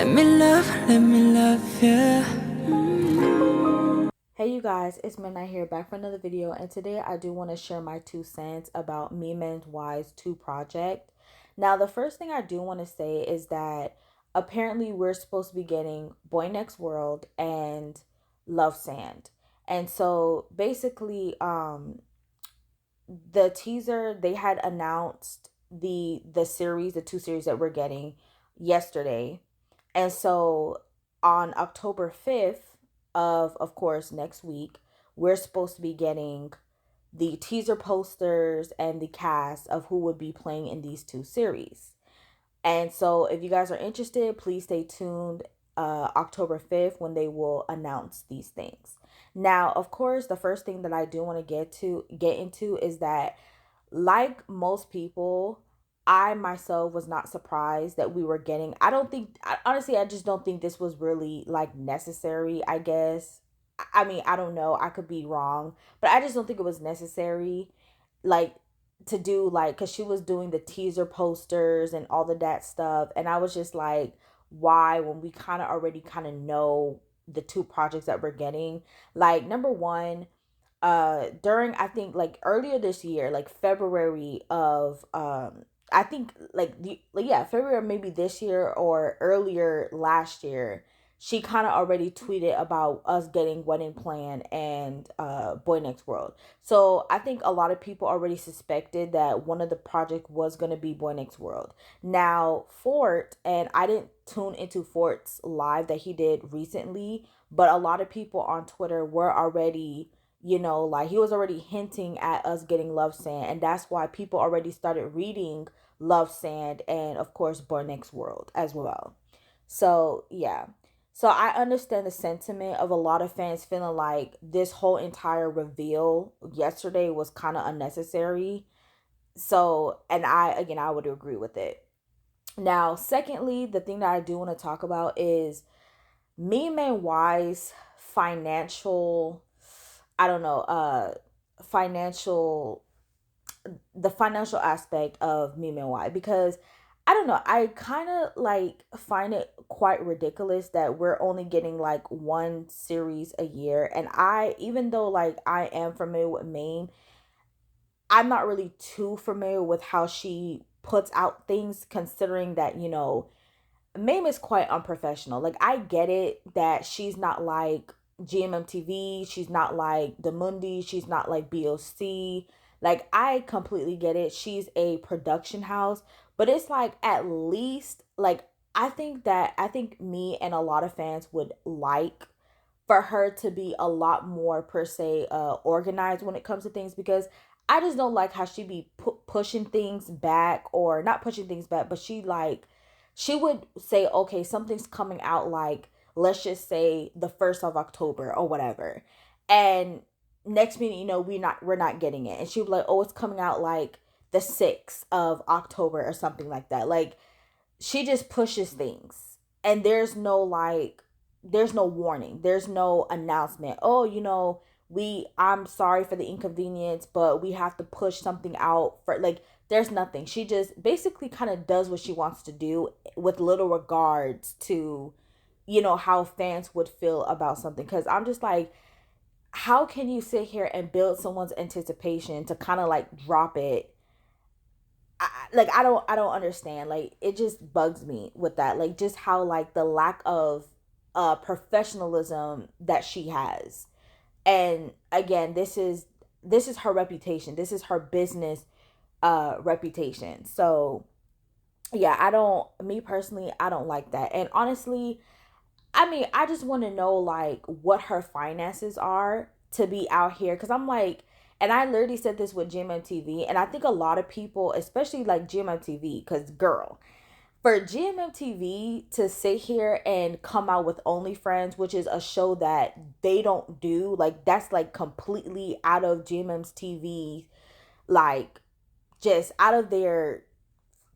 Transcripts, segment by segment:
let me love you. Hey you guys, it's Midnight here back for another video, and today I do want to share my 2 cents about Memindy's 2 project. Now the first thing I do want to say is that apparently we're supposed to be getting Boy Next World and Love Sand. And so basically the teaser, they had announced the series, the 2 series that we're getting yesterday. And so on October 5th of course next week, we're supposed to be getting the teaser posters and the cast of who would be playing in these 2 series. And so if you guys are interested, please stay tuned October 5th when they will announce these things. Now, of course, the first thing that I do want to get into is that, like most people, I myself was not surprised that we were getting. I don't think, honestly, I just don't think this was really like necessary, I guess. I mean, I don't know. I could be wrong, but I just don't think it was necessary. Like, to do, like, because she was doing the teaser posters and all of that stuff, and I was just like, why, when we kind of already kind of know the 2 projects that we're getting. Like, number one, during, I think, like earlier this year, like February of I think like yeah, February maybe this year or earlier last year, she kind of already tweeted about us getting Wedding Plan and Boy Next World. So I think a lot of people already suspected that one of the project was going to be Boy Next World. Now Fort, and I didn't tune into Fort's live that he did recently, but a lot of people on Twitter were already, like, he was already hinting at us getting Love Sand, and that's why people already started reading Love Sand and of course Boy Next World as well. So yeah. So I understand the sentiment of a lot of fans feeling like this whole entire reveal yesterday was kind of unnecessary. So, and I would agree with it. Now, secondly, the thing that I do want to talk about is Memindy's financial, I don't know, financial, the financial aspect of Memindy, because I don't know, I kind of like find it quite ridiculous that we're only getting like 1 series a year. And I, even though like I am familiar with Mame, I'm not really too familiar with how she puts out things, considering that, Mame is quite unprofessional. Like, I get it that she's not like GMMTV, she's not like Memindy, she's not like BOC. Like, I completely get it. She's a production house, but it's like, at least, like, I think me and a lot of fans would like for her to be a lot more, per se, organized when it comes to things, because I just don't like how she be pushing things back, or not pushing things back, but she would say, okay, something's coming out, like, let's just say the 1st of October or whatever, and next minute, we're not getting it, and she would be like, oh, it's coming out like the 6th of October or something like that. Like, she just pushes things, and there's no warning, there's no announcement. Oh, I'm sorry for the inconvenience, but we have to push something out for, like, there's nothing. She just basically kind of does what she wants to do, with little regards to, how fans would feel about something. Because I'm just like, how can you sit here and build someone's anticipation to kind of like drop it? I don't understand. Like, it just bugs me with that, like, just how, like, the lack of professionalism that she has. And again, this is her reputation, this is her business reputation. So yeah, me personally, I don't like that. And honestly, I mean, I just want to know, like, what her finances are to be out here. Because I'm like, and I literally said this with GMMTV, and I think a lot of people, especially like GMMTV, because girl, for GMMTV to sit here and come out with OnlyFriends, which is a show that they don't do, like, that's like completely out of GMM's TV, like, just out of their,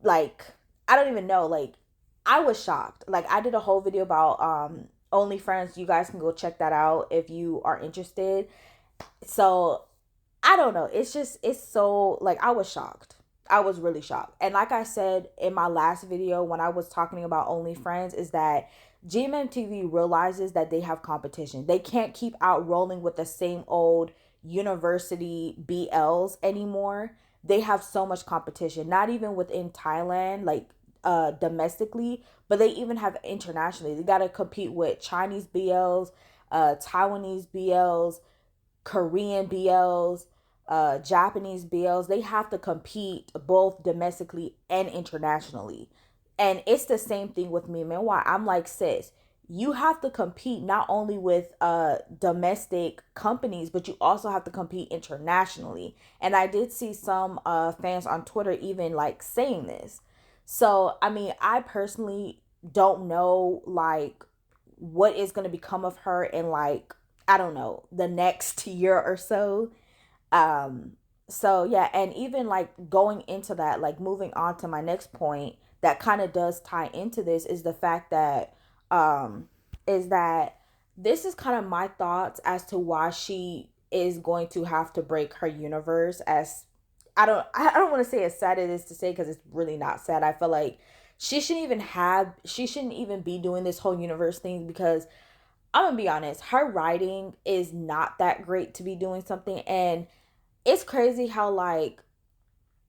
like, I don't even know, like, I was shocked. Like, I did a whole video about OnlyFriends. You guys can go check that out if you are interested. So I don't know. It's just, it's so, like, I was shocked. I was really shocked. And like I said in my last video when I was talking about OnlyFriends, is that GMMTV realizes that they have competition. They can't keep out rolling with the same old university BLs anymore. They have so much competition, not even within Thailand, like domestically, but they even have internationally. They got to compete with Chinese BLs, Taiwanese BLs, Korean BLs, Japanese BLs. They have to compete both domestically and internationally. And it's the same thing with me. Man, why? I'm like, sis, you have to compete not only with domestic companies, but you also have to compete internationally. And I did see some fans on Twitter even like saying this. So, I mean, I personally don't know like what is going to become of her in like, I don't know, the next year or so. Um so yeah, and even like going into that, like moving on to my next point that kind of does tie into this is the fact that um is that this is kind of my thoughts as to why she is going to have to break her universe. As I don't want to say as sad it is to say, because it's really not sad. I feel like she shouldn't even be doing this whole universe thing, because I'm gonna be honest, her writing is not that great to be doing something. And it's crazy how like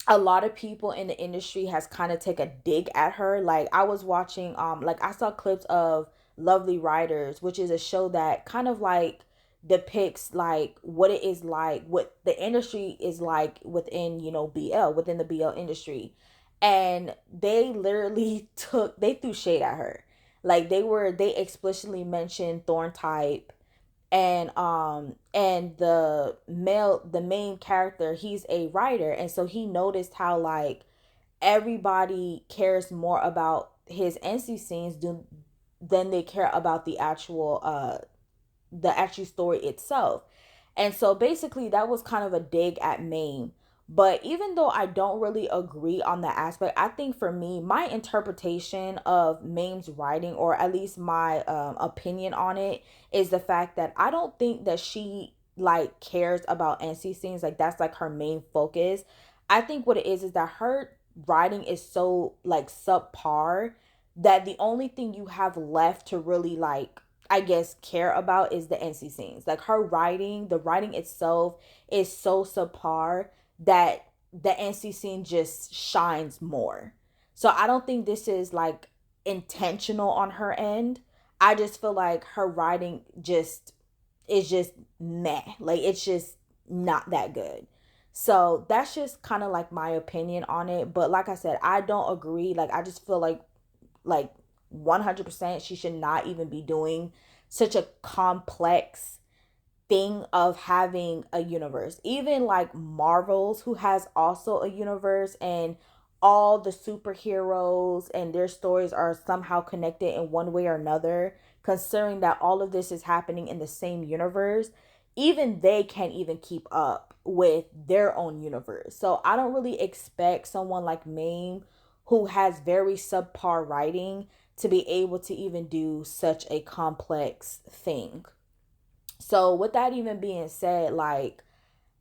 a lot of people in the industry has kind of take a dig at her. Like I was watching like I saw clips of Lovely Writers, which is a show that kind of like depicts like what it is like, what the industry is like within, you know, BL, within the BL industry. And they literally they threw shade at her. Like they explicitly mentioned Thorn Type, and the main character, he's a writer, and so he noticed how like everybody cares more about his NC scenes than they care about the actual story itself. And so basically that was kind of a dig at Mame. But even though I don't really agree on that aspect, I think for me, my interpretation of Mame's writing, or at least my opinion on it, is the fact that I don't think that she like cares about NC scenes. Like that's like her main focus. I think what it is that her writing is so like subpar that the only thing you have left to really like, I guess, care about is the NC scenes. Like her writing, the writing itself is so subpar that the NC scene just shines more. So I don't think this is like intentional on her end. I just feel like her writing just is just meh. Like it's just not that good. So that's just kind of like my opinion on it. But like I said, I don't agree. Like I just feel like 100% she should not even be doing such a complex thing of having a universe. Even like Marvel's, who has also a universe, and all the superheroes and their stories are somehow connected in one way or another, considering that all of this is happening in the same universe, even they can't even keep up with their own universe. So I don't really expect someone like Mame, who has very subpar writing, to be able to even do such a complex thing. So with that even being said, like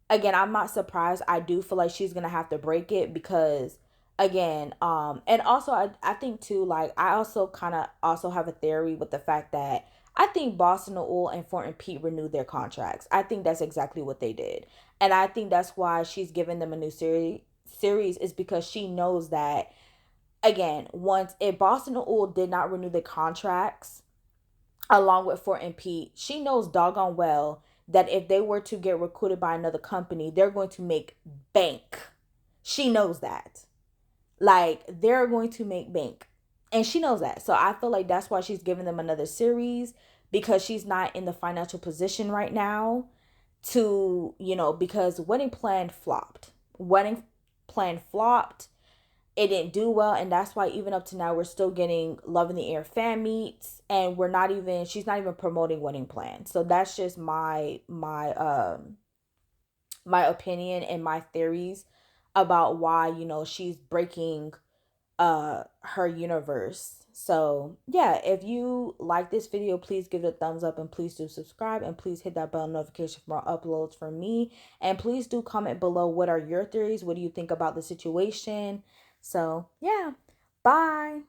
again, I'm not surprised. I do feel like she's gonna have to break it, because again, and also I think too, like I also kind of also have a theory with the fact that I think BossNoeul and FortPeat renewed their contracts. I think that's exactly what they did. And I think that's why she's giving them a new series, is because she knows that, again, once if BossNoeul did not renew the contracts along with FortPeat, she knows doggone well that if they were to get recruited by another company, they're going to make bank. She knows that. Like, they're going to make bank. And she knows that. So I feel like that's why she's giving them another series, because she's not in the financial position right now to, you know, because Wedding Plan flopped. Wedding Plan flopped, it didn't do well, and that's why even up to now we're still getting Love in the Air fan meets, and she's not even promoting Wedding Plan. So that's just my opinion and my theories about why, you know, she's breaking her universe. So yeah, if you like this video, please give it a thumbs up and please do subscribe and please hit that bell notification for more uploads from me. And please do comment below, what are your theories? What do you think about the situation? So yeah, bye.